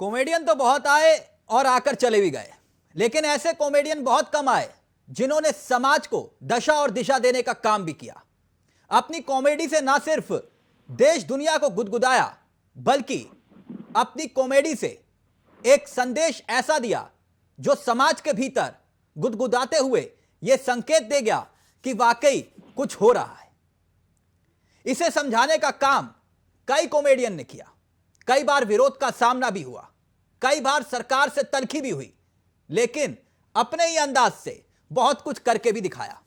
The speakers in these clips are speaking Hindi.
कॉमेडियन तो बहुत आए और आकर चले भी गए, लेकिन ऐसे कॉमेडियन बहुत कम आए जिन्होंने समाज को दशा और दिशा देने का काम भी किया। अपनी कॉमेडी से ना सिर्फ देश दुनिया को गुदगुदाया, बल्कि अपनी कॉमेडी से एक संदेश ऐसा दिया जो समाज के भीतर गुदगुदाते हुए यह संकेत दे गया कि वाकई कुछ हो रहा है। इसे समझाने का काम कई कॉमेडियन ने किया। कई बार विरोध का सामना भी हुआ, कई बार सरकार से तलखी भी हुई, लेकिन अपने ही अंदाज से बहुत कुछ करके भी दिखाया।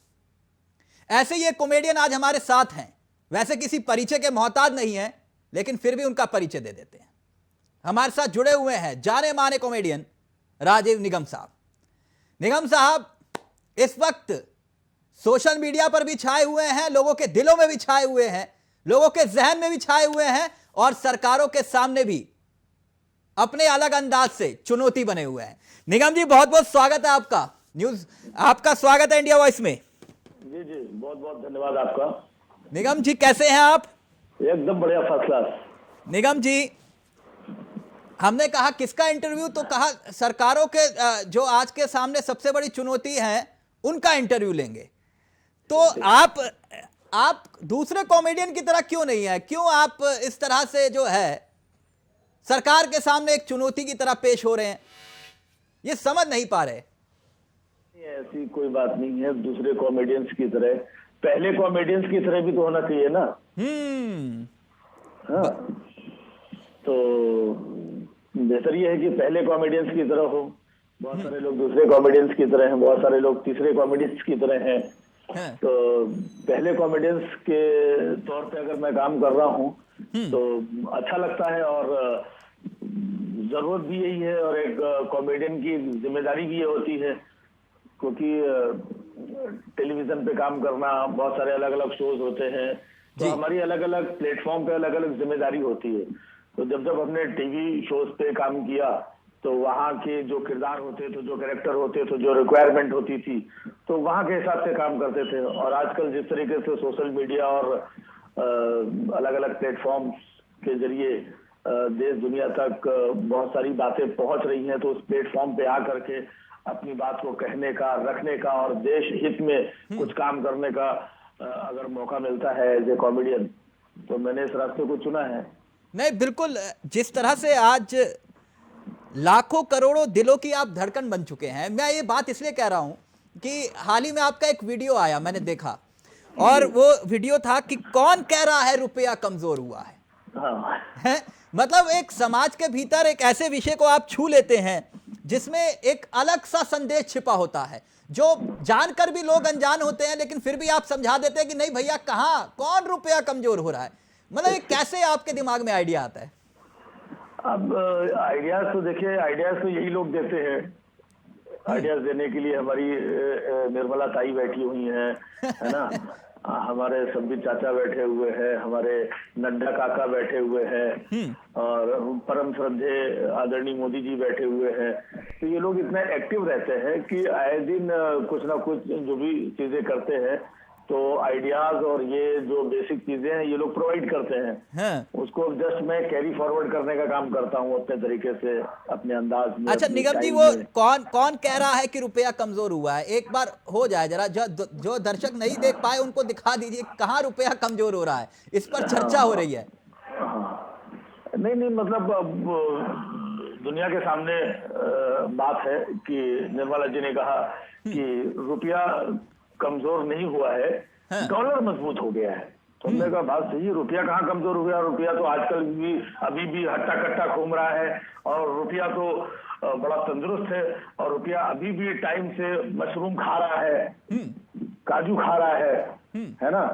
ऐसे ये कॉमेडियन आज हमारे साथ हैं। वैसे किसी परिचय के मोहताज नहीं हैं, लेकिन फिर भी उनका परिचय दे देते हैं। हमारे साथ जुड़े हुए हैं जाने माने कॉमेडियन राजीव निगम साहब। निगम साहब इस वक्त सोशल मीडिया पर भी छाए हुए हैं, लोगों के दिलों में भी छाए हुए हैं, लोगों के जहन में भी छाए हुए हैं और सरकारों के सामने भी अपने अलग अंदाज से चुनौती बने हुए हैं। निगम जी, बहुत बहुत स्वागत है आपका न्यूज, आपका स्वागत है इंडिया वॉइस में। जी जी, बहुत बहुत धन्यवाद आपका। निगम जी कैसे हैं आप? एकदम बढ़िया, फर्स्ट क्लास। निगम जी, हमने कहा किसका इंटरव्यू, तो कहा सरकारों के जो आज के सामने सबसे बड़ी चुनौती है उनका इंटरव्यू लेंगे। तो आप दूसरे कॉमेडियन की तरह क्यों नहीं है? क्यों आप इस तरह से जो है सरकार के सामने एक चुनौती की तरह पेश हो रहे हैं? ये समझ नहीं पा रहे। ऐसी कोई बात नहीं है। दूसरे कॉमेडियंस की तरह, पहले कॉमेडियंस की तरह भी तो होना चाहिए ना। हाँ, तो बेहतर ये है कि पहले कॉमेडियंस की तरह हो। बहुत सारे लोग दूसरे कॉमेडियंस की तरह हैं, बहुत सारे लोग तीसरे कॉमेडियंस की तरह हैं। तो पहले कॉमेडियंस के तौर पे अगर मैं काम कर रहा हूँ तो अच्छा लगता है, और जरूरत भी यही है, और एक कॉमेडियन की जिम्मेदारी भी ये होती है, क्योंकि टेलीविजन पे काम करना, बहुत सारे अलग अलग शोज होते हैं, तो हमारी अलग अलग प्लेटफॉर्म पे अलग अलग जिम्मेदारी होती है। तो जब जब हमने टीवी शोज पे काम किया तो वहाँ के जो किरदार होते थे, जो कैरेक्टर होते थे, जो रिक्वायरमेंट होती थी, तो वहाँ के हिसाब से काम करते थे। और आजकल जिस तरीके से सोशल मीडिया और अलग अलग प्लेटफॉर्म्स के जरिए देश दुनिया तक बहुत सारी बातें पहुंच रही हैं, तो उस प्लेटफॉर्म पे आकर के अपनी बात को कहने का, रखने का और देश हित में कुछ काम करने का अगर मौका मिलता है एज ए कॉमेडियन, तो मैंने इस रास्ते को चुना है। नहीं, बिल्कुल। जिस तरह से आज लाखों करोड़ों दिलों की आप धड़कन बन चुके हैं, मैं ये बात इसलिए कह रहा हूं कि हाल ही में आपका एक वीडियो आया, मैंने देखा, और वो वीडियो था कि कौन कह रहा है रुपया कमजोर हुआ है। है? मतलब एक समाज के भीतर एक ऐसे विषय को आप छू लेते हैं जिसमें एक अलग सा संदेश छिपा होता है, जो जानकर भी लोग अनजान होते हैं, लेकिन फिर भी आप समझा देते हैं कि नहीं भैया, कहां कौन रुपया कमजोर हो रहा है। मतलब ये कैसे आपके दिमाग में आइडिया आता है? अब आइडियाज तो देखिए, आइडियाज तो यही लोग देते हैं। आइडियाज देने के लिए हमारी निर्मला ताई बैठी हुई हैं, है ना। हमारे संबित चाचा बैठे हुए हैं, हमारे नड्डा काका बैठे हुए हैं, और परम श्रद्धे आदरणीय मोदी जी बैठे हुए हैं। तो ये लोग इतना एक्टिव रहते हैं कि आए दिन कुछ ना कुछ जो भी चीजें करते हैं, तो आइडियाज और ये जो बेसिक चीजें हैं ये लोग प्रोवाइड करते हैं। उसको जस्ट मैं कैरी फॉरवर्ड करने का काम करता हूँ अपने तरीके से, अपने अंदाज में। अच्छा निगम जी, वो कौन कह रहा है कि रुपया कमजोर हुआ है? एक बार हो जाए जरा, जो दर्शक नहीं देख पाए उनको दिखा दीजिए कहाँ रुपया कमजोर हो रहा है। इस पर चर्चा हो रही है। नहीं, मतलब दुनिया के सामने बात है कि निर्मला जी ने कहा कि रुपया कमजोर नहीं हुआ है, डॉलर मजबूत हो गया है। तो हमने कहा बात सही है, रुपया कहाँ कमजोर हो गया? रुपया तो आजकल भी अभी भी हट्टा कट्टा घूम रहा है, और रुपया तो बड़ा तंदुरुस्त है, और रुपया अभी भी टाइम से मशरूम खा रहा है, काजू खा रहा है ना,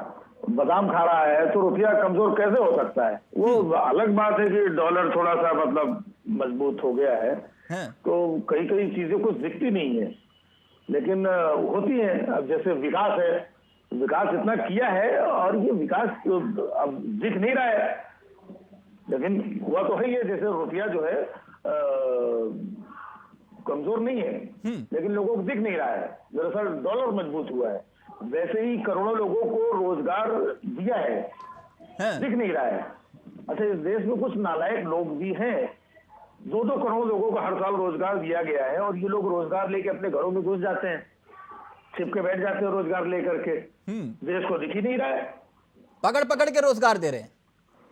बादाम खा रहा है। तो रुपया कमजोर कैसे हो सकता है? वो अलग बात है कि डॉलर थोड़ा सा मतलब मजबूत हो गया है, तो कई कई चीजें कुछ दिखती नहीं है, लेकिन होती है। अब जैसे विकास है, विकास इतना किया है, और ये विकास अब दिख नहीं रहा है, लेकिन हुआ तो है ये। जैसे रुपया जो है कमजोर नहीं है, लेकिन लोगों को दिख नहीं रहा है। दरअसल डॉलर मजबूत हुआ है। वैसे ही करोड़ों लोगों को रोजगार दिया है, दिख नहीं रहा है। अच्छा, इस देश में कुछ नालायक लोग भी हैं 2-2 करोड़ लोगों को हर साल रोजगार दिया गया है और ये लोग रोजगार लेके अपने घरों में घुस जाते हैं, छिप के बैठ जाते हैं रोजगार लेकर के। देश को दिख ही नहीं रहा है। पकड़ पकड़ के रोजगार दे रहे हैं,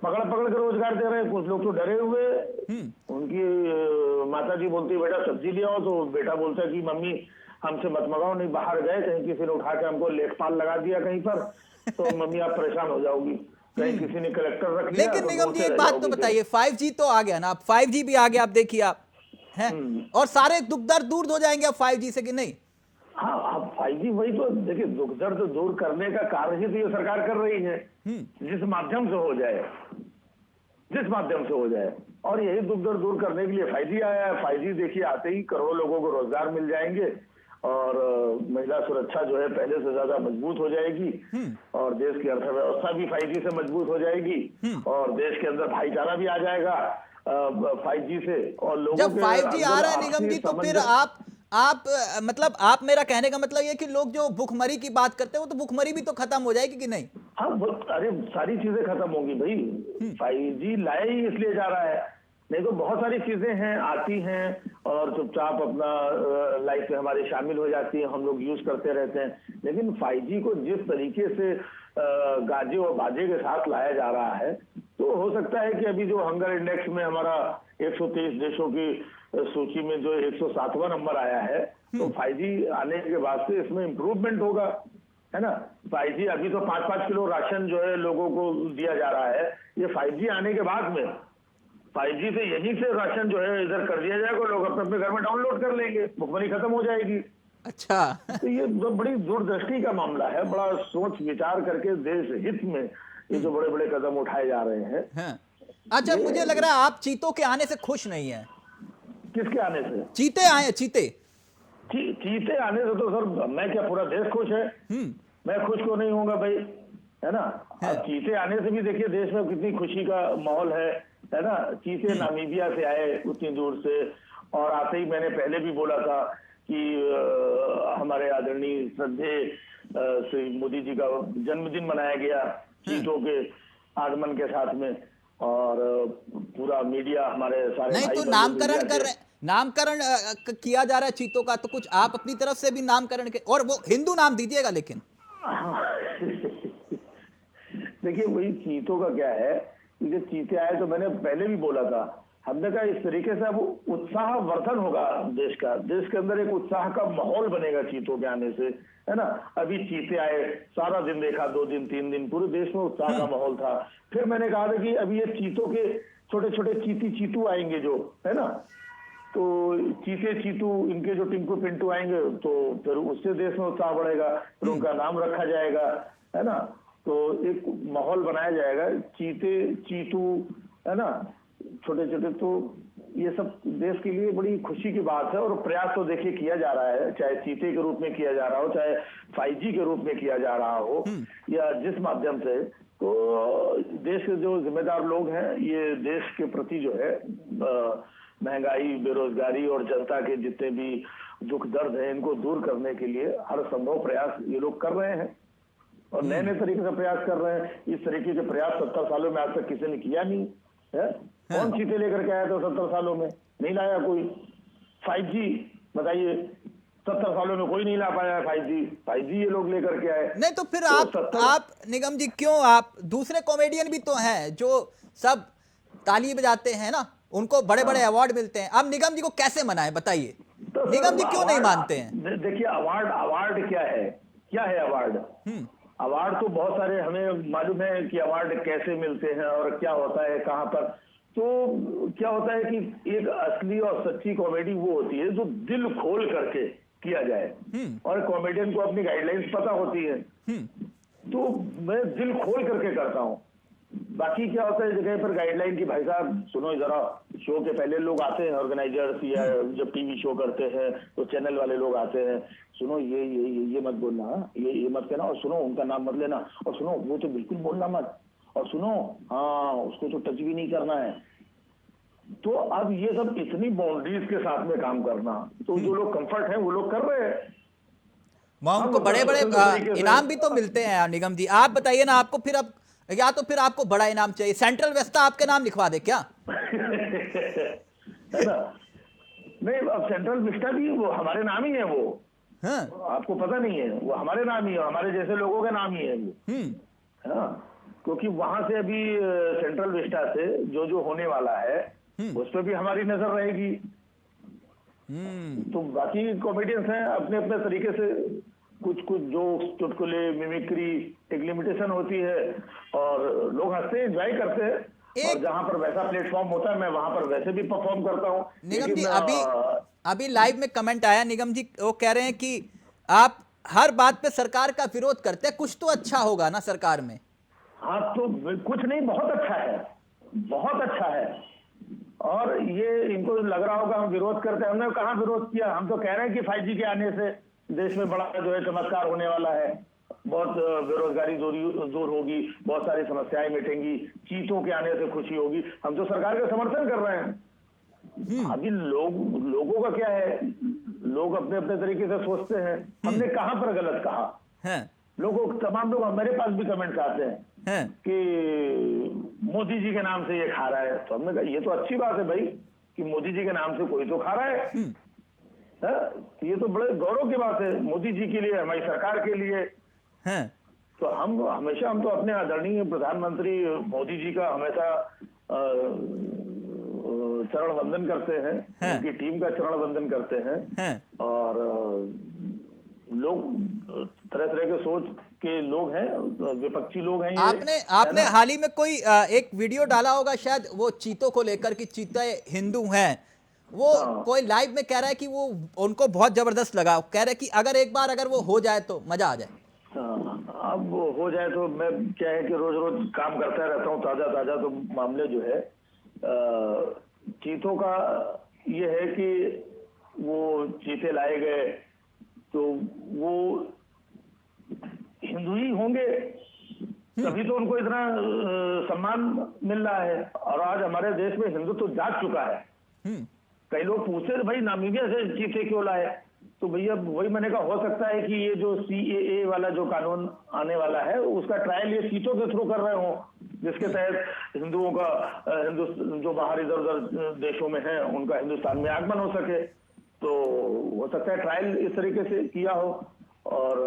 पकड़ पकड़ के रोजगार दे रहे हैं। कुछ लोग तो डरे हुए, उनकी माता जी बोलती है बेटा सब्जी ले आओ, तो बेटा बोलता है कि मम्मी हमसे मत मंगाओ, नहीं बाहर गए कहीं किसी ने उठा के हमको लेखपाल लगा दिया कहीं पर, तो मम्मी आप परेशान हो जाओगी, कहीं किसी ने कलेक्टर रख लिया। लेकिन तो निगम जी बोलते एक रह बात तो जाओगी बताइए, 5G तो आ गया ना, अब 5G भी आ गया, आप देखिए आप हैं, और सारे दुख दर्द दूर हो जाएंगे अब 5G से कि नहीं? हाँ, अब 5G वही तो देखिए, दुख दर्द दूर करने का कार्य ही तो ये सरकार कर रही है, जिस माध्यम से हो जाए, जिस माध्यम से हो जाए। और यही दुख दर्द दूर करने के लिए 5G आया है। 5G देखिए आते ही करोड़ों लोगों को रोजगार मिल जाएंगे और महिला सुरक्षा जो है पहले से ज्यादा मजबूत हो जाएगी और देश की अर्थव्यवस्था भी 5G से मजबूत हो जाएगी और देश के अंदर भाईचारा भी आ जाएगा 5G से। और लोगों जब 5G आ रहा है निगम जी, तो फिर आप मतलब आप, मेरा कहने का मतलब ये कि लोग जो भुखमरी की बात करते हैं वो तो भुखमरी भी तो खत्म हो जाएगी कि नहीं? हाँ, अरे सारी चीजें खत्म होंगी भाई। 5G लाया ही इसलिए जा रहा है, नहीं तो बहुत सारी चीजें हैं आती हैं और चुपचाप अपना लाइफ में हमारे शामिल हो जाती है, हम लोग यूज करते रहते हैं। लेकिन 5G को जिस तरीके से गाजे और बाजे के साथ लाया जा रहा है, तो हो सकता है कि अभी जो हंगर इंडेक्स में हमारा 123 देशों की सूची में जो 107वां नंबर आया है, तो 5G आने के बाद से इसमें इम्प्रूवमेंट होगा, है ना। 5G अभी तो 5-5 किलो राशन जो है लोगों को दिया जा रहा है, ये 5G आने के बाद में 5G से यहीं से राशन जो है इधर कर दिया जाएगा, लोग अपने अपने घर में डाउनलोड कर लेंगे, भुखमरी खत्म हो जाएगी। अच्छा तो ये बड़ी दूरदृष्टि का मामला है, बड़ा सोच विचार करके देश हित में ये जो बड़े बड़े कदम उठाए जा रहे हैं। हाँ। अच्छा, मुझे लग रहा है आप चीतों के आने से खुश नहीं है। किसके आने से? चीते आए, चीते चीते आने से तो सर मैं क्या, पूरा देश खुश है। मैं खुश क्यों नहीं होऊंगा भाई, है ना। अब चीते आने से भी देखिए देश में कितनी खुशी का माहौल है ना। चीते नामीबिया से आए उतनी दूर से, और आते ही मैंने पहले भी बोला था कि हमारे आदरणीय श्रद्धेय श्री मोदी जी का जन्मदिन मनाया गया चीतों के आगमन के साथ में, और पूरा मीडिया हमारे सारे नहीं तो नामकरण कर रहे, नामकरण किया जा रहा है चीतों का, तो कुछ आप अपनी तरफ से भी नामकरण के, और वो हिंदू नाम दीजिएगा लेकिन। देखिए वही चीतों का क्या है, जब चीते आए तो मैंने पहले भी बोला था, हमने कहा इस तरीके से अब उत्साह वर्धन होगा देश का, देश के अंदर एक उत्साह का माहौल बनेगा चीतों के आने से, है ना। अभी चीते आए, सारा दिन देखा, 2 दिन 3 दिन पूरे देश में उत्साह का माहौल था। फिर मैंने कहा था कि अभी ये चीतों के छोटे छोटे चीतू आएंगे जो, है ना, तो चीते चीतू इनके जो टिंकू पिंटू आएंगे, तो फिर उससे देश में उत्साह बढ़ेगा, फिर उनका नाम रखा जाएगा, है ना। तो एक माहौल बनाया जाएगा, चीते चीतू, है ना, छोटे छोटे। तो ये सब देश के लिए बड़ी खुशी की बात है, और प्रयास तो देखिए किया जा रहा है, चाहे चीते के रूप में किया जा रहा हो, चाहे 5G के रूप में किया जा रहा हो, या जिस माध्यम से। तो देश के जो जिम्मेदार लोग हैं, ये देश के प्रति जो है महंगाई, बेरोजगारी और जनता के जितने भी दुख दर्द हैं, इनको दूर करने के लिए हर संभव प्रयास ये लोग कर रहे हैं, और नए नए तरीके से प्रयास कर रहे हैं। इस तरीके के प्रयास 70 सालों में आज तक किसी ने किया नहीं है। कौन चीते लेकर के आया था 70 सालों में? नहीं लाया कोई। 5G बताइए, 70 सालों में कोई नहीं ला पाया 5G ये लोग लेकर के आए। नहीं तो फिर आप निगम जी क्यों, आप दूसरे कॉमेडियन भी तो हैं जो सब ताली बजाते हैं ना, उनको बड़े बड़े अवार्ड मिलते हैं, अब निगम जी को कैसे मनाएं बताइए? तो निगम जी क्यों नहीं मानते हैं? देखिए अवार्ड क्या है अवार्ड? अवार्ड तो बहुत सारे हमें मालूम है कि अवार्ड कैसे मिलते हैं और क्या होता है, कहाँ पर। तो क्या होता है कि एक असली और सच्ची कॉमेडी वो होती है जो दिल खोल करके किया जाए, और कॉमेडियन को अपनी गाइडलाइंस पता होती है, तो मैं दिल खोल करके करता हूँ। बाकी क्या होता है जगह पर गाइडलाइन की, भाई साहब सुनो जरा, शो के पहले लोग आते हैं ऑर्गेनाइजर्स, या जब टीवी शो करते हैं तो चैनल वाले लोग आते हैं, सुनो ये मत बोलना, ये मत कहना, और सुनो उनका नाम मत लेना, और सुनो वो तो बिल्कुल बोलना मत, और सुनो हाँ उसको तो टच भी नहीं करना है। तो अब ये सब इतनी बाउंड्रीज के साथ में काम करना, तो जो लोग कंफर्ट है वो लोग कर रहे हैं। वहां उनको बड़े बड़े इनाम भी तो मिलते हैं निगम जी। आप बताइए ना, आपको फिर अब, या तो फिर आपको बड़ा इनाम चाहिए, सेंट्रल वेस्टा आपके नाम लिखवा दे क्या? है ना। नहीं, अब सेंट्रल विस्टा भी वो हमारे नाम ही है वो। हाँ। आपको पता नहीं है, वो हमारे नाम ही है, हमारे जैसे लोगों के नाम ही है वो। हाँ, क्योंकि वहां से अभी सेंट्रल विस्टा से जो जो होने वाला है उस पर भी हमारी नजर रहेगी। तो बाकी कॉमेडियंस हैं अपने अपने तरीके से, कुछ कुछ जो चुटकुले, मिमिक्री, एक लिमिटेशन होती है और लोग हंसते हैं, एंजॉय करते हैं। और जहां पर वैसा प्लेटफॉर्म होता है मैं वहां पर वैसे भी परफॉर्म करता हूँ। निगम जी, अभी लाइव में कमेंट आया, निगम जी वो कह रहे हैं कि आप हर बात पे सरकार का विरोध करते हैं, कुछ तो अच्छा होगा ना सरकार में। हाँ, तो कुछ नहीं, बहुत अच्छा है, बहुत अच्छा है। और ये इनको लग रहा होगा हम विरोध करते हैं, हमने कहाँ विरोध किया। हम तो कह रहे हैं कि 5G के आने से देश में बड़ा जो है चमत्कार होने वाला है, बहुत बेरोजगारी दूर होगी, बहुत सारी समस्याएं मिटेंगी, चीतों के आने से खुशी होगी। हम तो सरकार का समर्थन कर रहे हैं। अभी लोगों का क्या है, लोग अपने अपने तरीके से सोचते हैं। हमने कहाँ पर गलत कहा है? तमाम लोग मेरे पास भी कमेंट्स आते हैं कि मोदी जी के नाम से ये खा रहा है। तो हमने कहा ये तो अच्छी बात है भाई कि मोदी जी के नाम से कोई तो खा रहा है। ये तो बड़े गौरव की बात है मोदी जी के लिए, हमारी सरकार के लिए। तो हम तो अपने आदरणीय प्रधानमंत्री मोदी जी का हमेशा चरण वंदन करते हैं, उनकी टीम का चरण वंदन करते हैं। और लोग तरह तरह के सोच के लोग हैं, विपक्षी लोग हैं। आपने हाल ही में कोई एक वीडियो डाला होगा शायद, वो चीतों को लेकर कि चीते हिंदू हैं, वो कोई लाइव में कह रहा है कि वो उनको बहुत जबरदस्त लगा, कह रहे कि अगर वो हो जाए तो मजा आ जाए। अब वो हो जाए तो मैं क्या है कि रोज रोज काम करता रहता हूँ ताजा ताजा। तो मामले जो है चीतों का ये है कि वो चीते लाए गए तो वो हिंदू ही होंगे, तभी तो उनको इतना सम्मान मिल रहा है। और आज हमारे देश में हिंदुत्व तो जाग चुका है। कई लोग पूछते हैं भाई नामीबिया से चीते क्यों लाए, तो भैया वही मैंने कहा, हो सकता है कि ये जो CAA वाला जो कानून आने वाला है उसका ट्रायल ये चीतों के थ्रू कर रहे हो, जिसके तहत हिंदुओं का जो बाहर इधर उधर देशों में है उनका हिंदुस्तान में आगमन हो सके। तो हो सकता है ट्रायल इस तरीके से किया हो और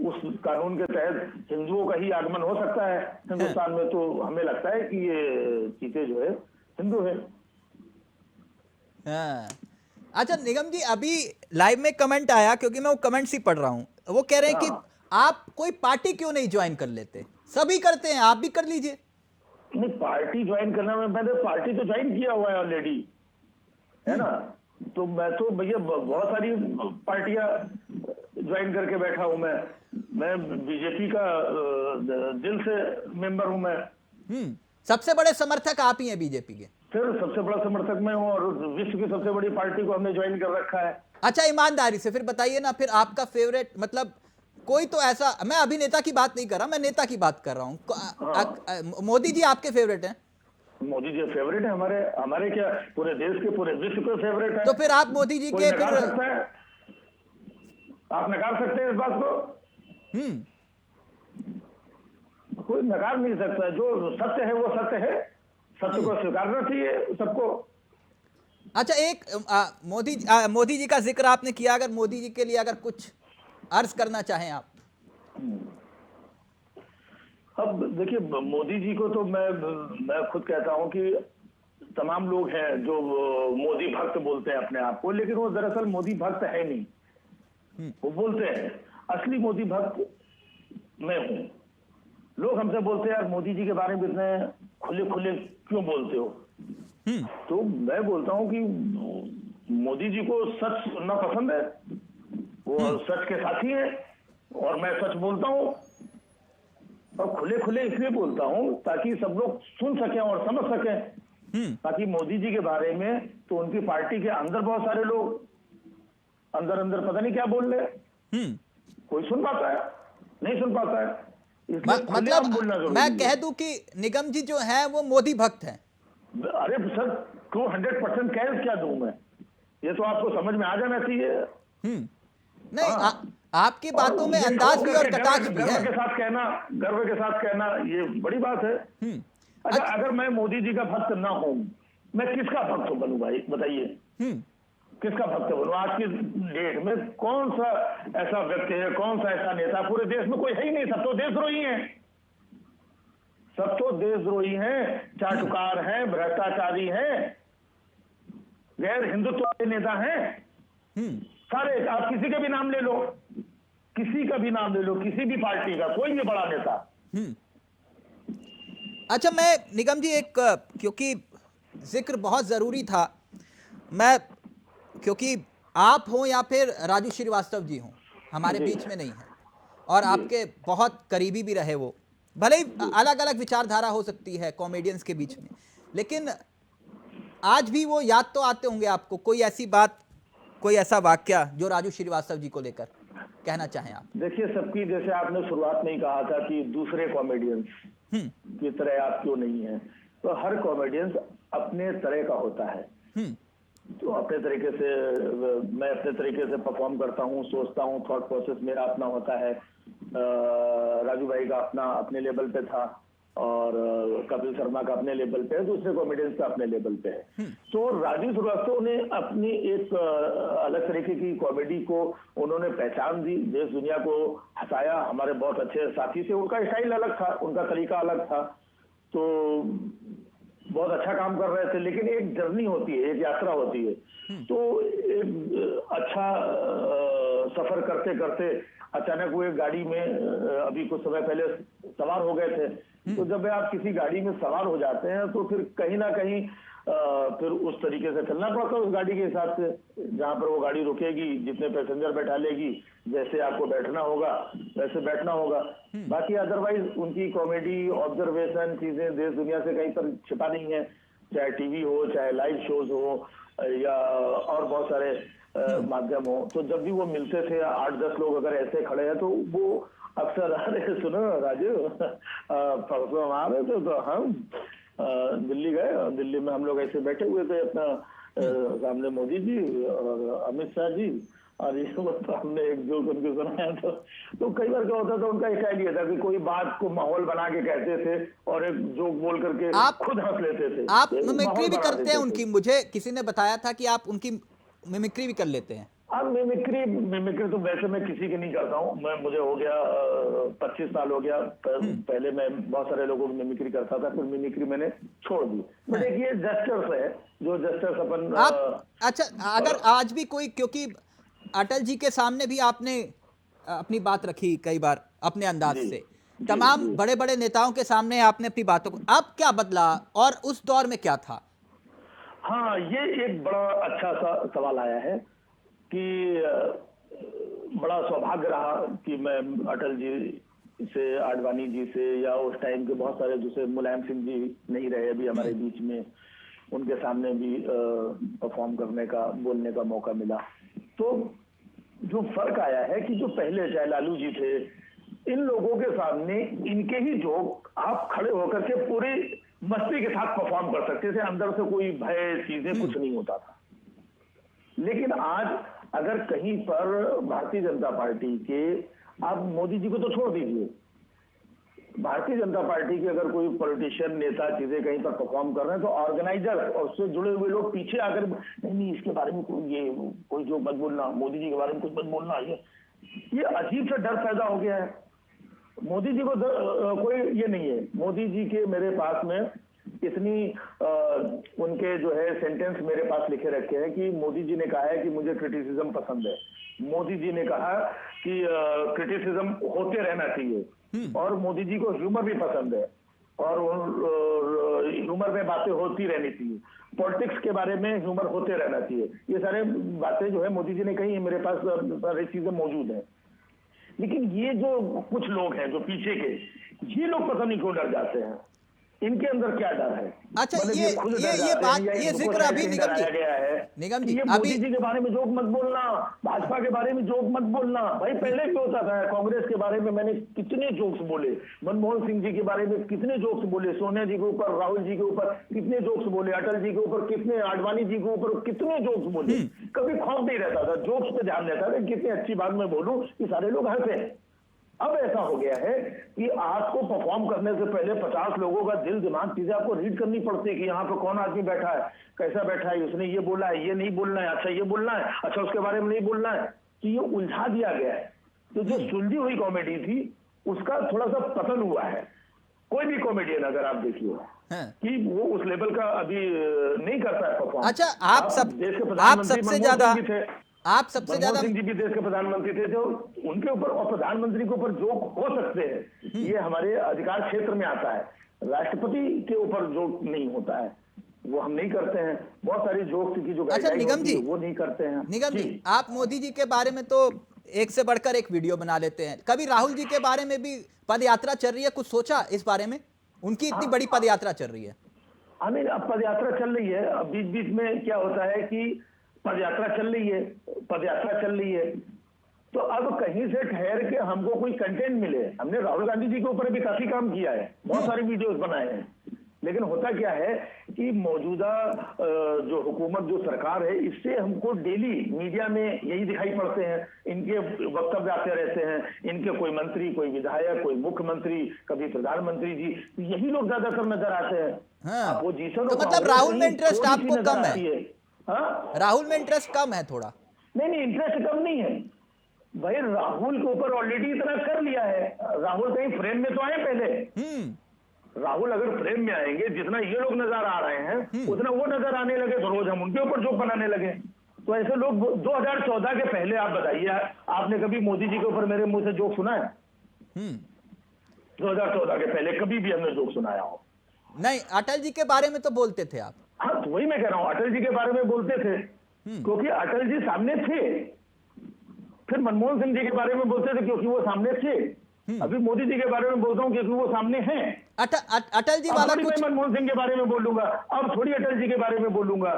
उस कानून के तहत हिंदुओं का ही आगमन हो सकता है हिंदुस्तान में। तो हमें लगता है कि ये चीते जो है हिंदू है। अच्छा निगम जी, अभी लाइव में कमेंट आया, क्योंकि मैं वो कमेंट्स ही पढ़ रहा हूँ, वो कह रहे हैं कि आप कोई पार्टी क्यों नहीं ज्वाइन कर लेते, सभी करते हैं आप भी कर लीजिए। नहीं, पार्टी ज्वाइन करना में मैंने पार्टी तो ज्वाइन किया हुआ है ऑलरेडी, है ना। तो मैं तो भैया बहुत सारी पार्टियां ज्वाइन करके बैठा हूं। मैं बीजेपी का दिल से मेंबर हूं मैं। सबसे बड़े समर्थक आप ही हैं बीजेपी के? फिर सबसे बड़ा समर्थक मैं हूं और विश्व की सबसे बड़ी पार्टी को हमने ज्वाइन कर रखा है। अच्छा, ईमानदारी से फिर बताइए ना, फिर आपका फेवरेट मतलब कोई तो ऐसा, मैं अभिनेता की बात नहीं कर रहा, मैं नेता की बात कर रहा हूँ। मोदी जी आपके फेवरेट हैं? मोदी जी फेवरेट है हमारे क्या पूरे देश के, पूरे विश्व के फेवरेट है। तो फिर आप मोदी जी के फिर आप नकार सकते हैं इस बात को? कोई नकार नहीं सकता। जो सत्य है वो सत्य है, सत्य को स्वीकारना चाहिए सबको। अच्छा, एक मोदी जी का जिक्र आपने किया, अगर मोदी जी के लिए अगर कुछ अर्ज करना चाहें आप। अब देखिए, मोदी जी को तो मैं खुद कहता हूं कि तमाम लोग हैं जो मोदी भक्त बोलते हैं अपने आप को, लेकिन वो दरअसल मोदी भक्त है नहीं। वो बोलते हैं असली मोदी भक्त मैं हूं। लोग हमसे बोलते हैं यार मोदी जी के बारे में इतने खुले खुले क्यों बोलते हो। तो मैं बोलता हूं कि मोदी जी को सच सुनना पसंद है, वो सच के साथी है और मैं सच बोलता हूं। और खुले खुले इसलिए बोलता हूं ताकि सब लोग सुन सकें और समझ सकें। ताकि मोदी जी के बारे में तो उनकी पार्टी के अंदर बहुत सारे लोग अंदर पता नहीं क्या बोल रहे, कोई सुन पाता है नहीं सुन पाता है। मतलब मैं कह दूं कि निगम जी जो है वो मोदी भक्त हैं। अरे सर 200% क्या दूं मैं, ये तो आपको समझ में आ जाना चाहिए। नहीं, आपकी बातों में अंदाज भी और कटाक्ष भी है। गर्व के साथ कहना ये बड़ी बात है। अच्छा, अगर मैं मोदी जी का भक्त ना हूं मैं किसका भक्त बनूं भाई, बताइए। किसका भक्त बनूं? आज की डेट में कौन सा ऐसा व्यक्ति है, कौन सा ऐसा नेता, पूरे देश में कोई है ही नहीं, सब तो देशद्रोही हैं, सब तो देशद्रोही हैं, चाटुकार हैं, भ्रष्टाचारी हैं, गैर हिंदुत्व के नेता हैं सारे। आप किसी का भी नाम ले लो, किसी का भी नाम ले लो, किसी भी पार्टी का कोई भी बड़ा नेता। अच्छा, मैं निगम जी एक क्योंकि जिक्र बहुत जरूरी था, मैं क्योंकि आप हो या फिर राजू श्रीवास्तव जी हो, हमारे बीच में नहीं है, और आपके बहुत करीबी भी रहे वो, भले ही अलग अलग विचारधारा हो सकती है कॉमेडियंस के बीच में, लेकिन आज भी वो याद तो आते होंगे आपको। कोई ऐसी बात, कोई ऐसा वाक्या जो राजू श्रीवास्तव जी को लेकर कहना चाहें आप? देखिए, सबकी, जैसे आपने शुरुआत में ही कहा था कि दूसरे कॉमेडियंस की तरह आप क्यों नहीं है, तो हर कॉमेडियंस अपने तरह का होता है। तो अपने तरीके से मैं अपने तरीके से परफॉर्म करता हूँ, सोचता हूँ, थॉट प्रोसेस मेरा अपना होता है। राजू भाई का अपना अपने लेवल पे था, और कपिल शर्मा का अपने लेवल पे है, दूसरे कॉमेडियंस का अपने लेवल पे है। तो राजू श्रीवास्तव ने अपनी एक अलग तरीके की कॉमेडी को उन्होंने पहचान दी, देश दुनिया को हंसाया। हमारे बहुत अच्छे साथी थे, उनका स्टाइल अलग था, उनका तरीका अलग था, तो बहुत अच्छा काम कर रहे थे। लेकिन एक जर्नी होती है, एक यात्रा होती है, तो एक अच्छा सफर करते करते अचानक वो एक गाड़ी में अभी कुछ समय पहले सवार हो गए थे। तो जब आप किसी गाड़ी में सवार हो जाते हैं तो फिर कहीं ना कहीं फिर उस तरीके से चलना पड़ता है, उस गाड़ी के हिसाब से, जहां पर वो गाड़ी रुकेगी, जितने पैसेंजर बैठा लेगी, जैसे आपको बैठना होगा वैसे बैठना होगा। बाकी अदरवाइज उनकी कॉमेडी, ऑब्जर्वेशन, चीजें देश दुनिया से कहीं पर छिपा नहीं है, चाहे टीवी हो, चाहे लाइव शोज हो, या और बहुत सारे माध्यम हो। तो जब भी वो मिलते थे, 8-10 लोग अगर ऐसे खड़े हैं, तो वो अक्सर, अरे सुनो राजू, परसों हम आ रहे थे तो हम दिल्ली गए, और दिल्ली में हम लोग ऐसे बैठे हुए थे, अपना सामने मोदी जी और अमित शाह जी, और ये तो हमने एक जोक उनको सुनाया। तो कई बार क्या होता था, उनका स्टाइल ये था कि कोई बात को माहौल बना के कहते थे और एक जोक बोल करके आप खुद हंस लेते थे। आप मिमिक्री भी करते हैं उनकी, मुझे किसी ने बताया था कि आप उनकी मिमिक्री भी कर लेते हैं। अब मिमिक्री तो वैसे मैं किसी की नहीं करता हूँ। मुझे हो गया 25 साल हो गया। पहले मैं बहुत सारे लोगों की मिमिक्री करता था, फिर मिमिक्री मैंने छोड़ दी। बट एक ये जेस्चर्स है, जो जेस्चर्स अपन अच्छा, अगर आज भी कोई, क्योंकि अटल जी के सामने भी आपने अपनी बात रखी कई बार अपने अंदाज से, तमाम बड़े बड़े नेताओं के सामने आपने अपनी बातों को, अब क्या बदला और उस दौर में क्या था? हाँ, ये एक बड़ा अच्छा सा सवाल आया है कि बड़ा सौभाग्य रहा कि मैं अटल जी से, आडवाणी जी से, या उस टाइम के बहुत सारे, जैसे मुलायम सिंह जी नहीं रहे अभी हमारे बीच में, उनके सामने भी परफॉर्म करने का, बोलने का मौका मिला। तो जो फर्क आया है कि जो पहले चाहे लालू जी थे, इन लोगों के सामने इनके ही जोक आप खड़े होकर के पूरी मस्ती के साथ परफॉर्म कर सकते थे, अंदर से कोई भय, चीजें कुछ नहीं होता था। लेकिन आज अगर कहीं पर भारतीय जनता पार्टी के, आप मोदी जी को तो छोड़ दीजिए, भारतीय जनता पार्टी के अगर कोई पॉलिटिशियन, नेता चीजें कहीं पर परफॉर्म कर रहे हैं, तो ऑर्गेनाइजर और उससे जुड़े हुए लोग पीछे आकर, नहीं इसके बारे में कोई जो मत बोलना, मोदी जी के बारे में कुछ मत बोलना, ये अजीब सा डर पैदा हो गया है। मोदी जी को कोई ये नहीं है। मोदी जी के मेरे पास में इतनी उनके जो है सेंटेंस मेरे पास लिखे रखे हैं कि मोदी जी ने कहा है कि मुझे क्रिटिसिज्म पसंद है। मोदी जी ने कहा कि क्रिटिसिज्म होते रहना चाहिए, और मोदी जी को ह्यूमर भी पसंद है, और ह्यूमर में बातें होती रहनी चाहिए, पॉलिटिक्स के बारे में ह्यूमर होते रहना चाहिए। ये सारे बातें जो है मोदी जी ने कही है, मेरे पास सारी चीजें मौजूद है। लेकिन ये जो कुछ लोग हैं जो पीछे के, ये लोग पता नहीं क्यों डर जाते हैं, इनके अंदर क्या डर है? अच्छा, ये बात, ये जिक्र अभी निगम जी, गया है निगम जी, ये मोदी जी के बारे में जोक मत बोलना, भाजपा के बारे में जोक मत बोलना। भाई पहले भी होता था, कांग्रेस के बारे में मैंने कितने जोक्स बोले, मनमोहन सिंह जी के बारे में कितने जोक्स बोले, सोनिया जी के ऊपर, राहुल जी के ऊपर कितने जोक्स बोले, अटल जी के ऊपर कितने, आडवाणी जी के ऊपर कितने जोक्स बोले। कभी खौफ नहीं रहता था, जोक्स पे ध्यान रहता था, कितनी अच्छी बात मैं बोलूं कि सारे लोग हंसे। अब ऐसा हो गया है कि आपको परफॉर्म करने से पहले 50 लोगों का दिल दिमाग चीजें आपको रीड करनी पड़ती है कि यहाँ पे कौन आदमी बैठा है, कैसा बैठा है, उसने ये बोला है, ये नहीं बोलना है, अच्छा ये बोलना है, अच्छा उसके बारे में नहीं बोलना है, तो ये उलझा दिया गया है। तो जो सुलझी हुई कॉमेडी थी उसका थोड़ा सा पतन हुआ है। कोई भी कॉमेडियन अगर आप देखिए कि वो उस लेवल का अभी नहीं करता है परफॉर्म। अच्छा, आप सबसे ज्यादा मनमोहन सिंह जी भी देश के प्रधानमंत्री थे, जो उनके ऊपर और प्रधानमंत्री के ऊपर जोक हो सकते हैं, ये हमारे अधिकार क्षेत्र में आता है। राष्ट्रपति के ऊपर जोक नहीं होता है, वो हम नहीं करते हैं। बहुत सारी जोक की जो अच्छा निगम जी, वो नहीं करते हैं। निगम जी, आप मोदी जी के बारे में तो एक से बढ़कर एक वीडियो बना लेते हैं, कभी राहुल जी के बारे में भी पद यात्रा चल रही है, कुछ सोचा इस बारे में? उनकी इतनी बड़ी पद यात्रा चल रही है। हाँ नहीं, अब पद यात्रा चल रही है। अब बीच बीच में क्या होता है कि पद यात्रा चल रही है, तो अब कहीं से ठहर के हमको कोई कंटेंट मिले। हमने राहुल गांधी जी के ऊपर भी काफी काम किया है, बहुत सारे वीडियोस बनाए हैं, लेकिन होता क्या है कि मौजूदा जो हुकूमत, जो सरकार है, इससे हमको डेली मीडिया में यही दिखाई पड़ते हैं, इनके वक्तव्य आते रहते हैं, इनके कोई मंत्री, कोई विधायक, कोई मुख्यमंत्री, कभी प्रधानमंत्री जी, यही लोग ज्यादातर नजर आते हैं। हाँ। अपोजिशन तो मतलब राहुल में इंटरेस्ट आपको कम है? हाँ, राहुल में इंटरेस्ट कम है थोड़ा? नहीं, इंटरेस्ट कम नहीं है भाई। राहुल के ऊपर ऑलरेडी इतना कर लिया है। राहुल कहीं फ्रेम में तो आए पहले। राहुल अगर फ्रेम में आएंगे, जितना ये लोग नजर आ रहे हैं उतना वो नजर आने लगे, तो रोज हम उनके ऊपर जोक बनाने लगे। तो ऐसे लोग 2014 के पहले आप बताइए, आपने कभी मोदी जी के ऊपर मेरे मुंह से जोक सुना है? 2014 के पहले कभी भी हमने जोक सुनाया हो? नहीं। अटल जी के बारे में तो बोलते थे आप। हाँ, तो वही मैं कह रहा हूँ, अटल जी के बारे में बोलते थे क्योंकि अटल जी सामने थे। फिर मनमोहन सिंह जी के बारे में बोलते थे क्योंकि वो सामने थे। अभी मोदी जी के बारे में बोलता हूँ क्योंकि वो सामने हैं। अटल जी वाला कुछ, मनमोहन सिंह के बारे में बोलूंगा, अब थोड़ी अटल जी के बारे में बोलूंगा।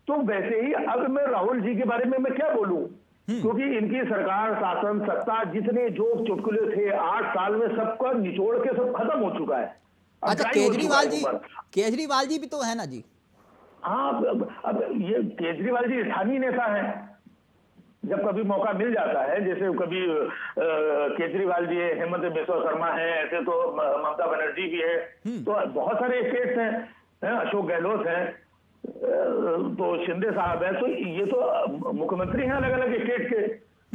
तो वैसे ही अब मैं राहुल जी के बारे में मैं क्या बोलूं, क्योंकि इनकी सरकार, शासन, सत्ता, जितने जोक चुटकुले थे 8 साल में, सबका निचोड़ के सब खत्म हो चुका है। अच्छा, केजरीवाल जी भी तो है ना जी? हाँ, अब ये केजरीवाल जी स्थानीय नेता है। जब कभी मौका मिल जाता है, जैसे कभी केजरीवाल जी है, हेमंत बिस्वा शर्मा है, ऐसे तो ममता बनर्जी भी है, तो बहुत सारे स्टेट्स हैं, अशोक गहलोत हैं, तो शिंदे साहब है, तो ये तो मुख्यमंत्री हैं अलग अलग स्टेट के।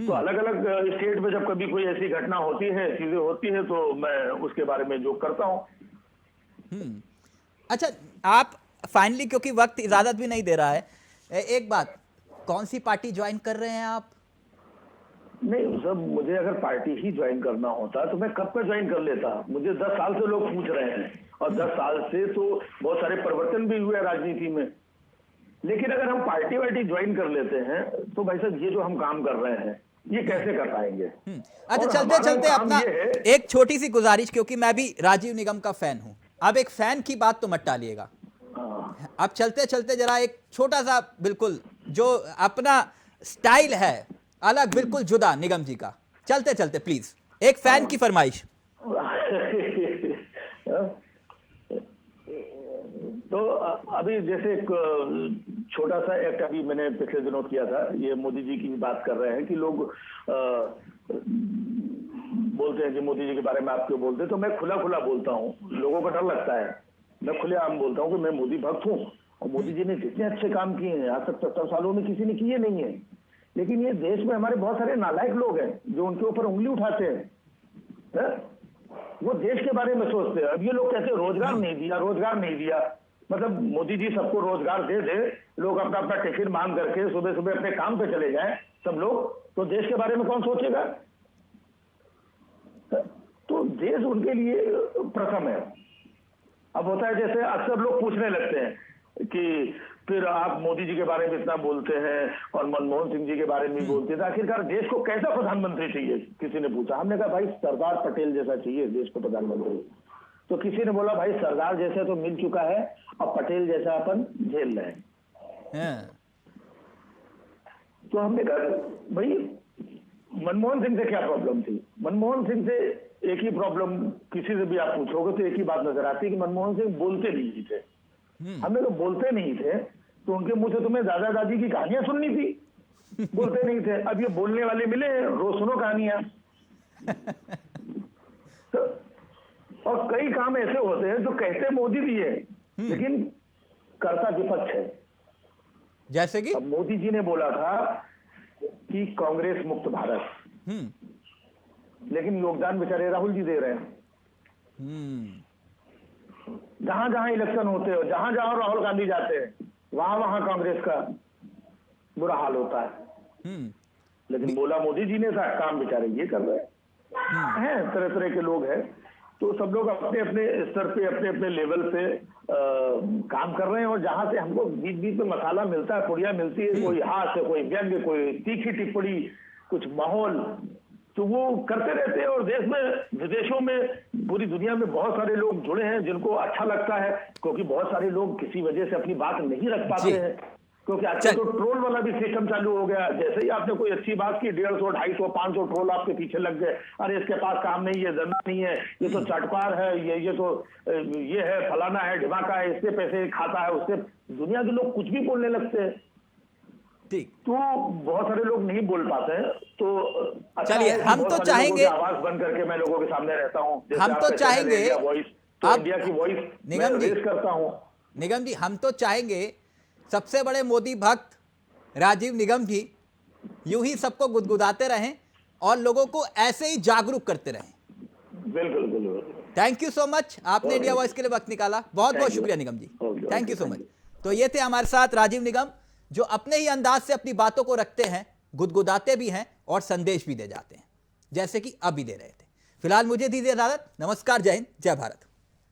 तो अलग अलग स्टेट में जब कभी कोई ऐसी घटना होती है, चीजें होती है, तो मैं उसके बारे में जोक करता हूँ। अच्छा, आप फाइनली, क्योंकि वक्त इजाजत भी नहीं दे रहा है, एक बात, कौन सी पार्टी ज्वाइन कर रहे हैं आप? नहीं सब, मुझे अगर पार्टी ही ज्वाइन करना होता तो मैं कब का ज्वाइन कर लेता। मुझे 10 साल से लोग पूछ रहे हैं, और 10 साल से तो बहुत सारे परिवर्तन भी हुए राजनीति में। लेकिन अगर हम पार्टी वार्टी ज्वाइन कर लेते हैं तो भाई साहब, ये जो हम काम कर रहे हैं ये कैसे कर पाएंगे? अच्छा, चलते चलते अपना एक छोटी सी गुजारिश, क्योंकि मैं भी राजीव निगम का फैन हूं। अब एक फैन की बात तो मत टालिएगा। अब चलते चलते जरा एक छोटा सा, बिल्कुल जो अपना स्टाइल है अलग, बिल्कुल जुदा निगम जी का, चलते चलते प्लीज एक फैन की फरमाइश। तो अभी जैसे एक छोटा सा एक्ट अभी मैंने पिछले दिनों किया था, ये मोदी जी की बात कर रहे हैं कि लोग बोलते हैं कि मोदी जी के बारे में आप क्यों बोलते हैं, तो मैं खुला खुला बोलता हूँ। लोगों को डर लगता है, मैं खुलेआम बोलता हूँ कि मैं मोदी भक्त हूँ, और मोदी जी ने जितने अच्छे काम किए हैं आज तक 70 सालों में किसी ने किए नहीं है। लेकिन ये देश में हमारे बहुत सारे नालायक लोग हैं जो उनके ऊपर उंगली उठाते हैं, वो देश के बारे में सोचते हैं। अब ये लोग कहते हैं रोजगार नहीं दिया, रोजगार नहीं दिया, मतलब मोदी जी सबको रोजगार दे दे, लोग अपना अपना टिफिन मांग करके सुबह सुबह अपने काम पे चले जाएं सब लोग, तो देश के बारे में कौन सोचेगा? तो देश उनके लिए प्रथम है। अब होता है जैसे अक्सर लोग पूछने लगते हैं कि फिर आप मोदी जी के बारे में इतना बोलते हैं और मनमोहन सिंह जी के बारे में बोलते थे, आखिरकार देश को कैसा प्रधानमंत्री चाहिए, किसी ने पूछा। हमने कहा भाई सरदार पटेल जैसा चाहिए देश को प्रधानमंत्री। तो किसी ने बोला भाई सरदार जैसा तो मिल चुका है, अब पटेल जैसा अपन झेल रहे हैं। तो हमने कहा भाई मनमोहन सिंह से क्या प्रॉब्लम थी? मनमोहन सिंह से एक ही प्रॉब्लम, किसी से भी आप पूछोगे तो एक ही बात नजर आती है कि मनमोहन सिंह बोलते नहीं थे। हमने तो बोलते नहीं थे तो उनके मुंह से तुम्हें दादा दादी की कहानियां सुननी थी, बोलते नहीं थे। अब ये बोलने वाले मिले, रोज सुनो कहानियां। तो और कई काम ऐसे होते हैं जो कहते मोदी भी है लेकिन करता विपक्ष है। जैसे कि अब मोदी जी ने बोला था कि कांग्रेस मुक्त भारत, लेकिन योगदान बेचारे राहुल जी दे रहे हैं। जहां जहां इलेक्शन होते हो, जहां जहां राहुल गांधी जाते हैं, वहां वहां कांग्रेस का बुरा हाल होता है। लेकिन बोला मोदी जी ने था, काम बेचारे ये कर रहे हैं। तरह तरह के लोग हैं, तो सब लोग अपने अपने स्तर पे, अपने अपने लेवल पे काम कर रहे हैं। और जहां से हमको बीच बीच में मसाला मिलता है, पुड़िया मिलती है, कोई हास्य, कोई व्यंग्य, कोई तीखी टिप्पणी, कुछ माहौल, तो वो करते रहते हैं। और देश में, विदेशों में, पूरी दुनिया में बहुत सारे लोग जुड़े हैं जिनको अच्छा लगता है, क्योंकि बहुत सारे लोग किसी वजह से अपनी बात नहीं रख पाते हैं, क्योंकि आजकल तो ट्रोल वाला भी सिस्टम चालू हो गया। जैसे ही आपने कोई अच्छी बात की, 150, 250, 500 ट्रोल आपके पीछे लग गए। अरे इसके पास काम नहीं है, धंधा नहीं है, ये तो चटकार है, ये तो ये है, फलाना है, ढिमाका है, इससे पैसे खाता है, उससे। दुनिया के लोग कुछ भी बोलने लगते हैं। तो बहुत सारे लोग नहीं बोल पाते हैं। तो चलिए, हम तो चाहेंगे आवाज बन करके मैं लोगों के सामने रहता हूँ। हम तो चाहेंगे इंडिया की वॉइस निगम जी करता हूँ। निगम जी, हम तो चाहेंगे सबसे बड़े मोदी भक्त राजीव निगम जी यूं ही सबको गुदगुदाते रहें और लोगों को ऐसे ही जागरूक करते रहें। बिल्कुल बिल्कुल। थैंक यू सो मच, आपने इंडिया वॉइस के लिए वक्त निकाला। बहुत बहुत शुक्रिया निगम जी, थैंक यू सो मच। तो ये थे हमारे साथ राजीव निगम, जो अपने ही अंदाज से अपनी बातों को रखते हैं, गुदगुदाते भी हैं और संदेश भी दे जाते हैं, जैसे कि अभी दे रहे थे। फिलहाल मुझे दीजिए इजाजत। नमस्कार, जय हिंद, जय भारत।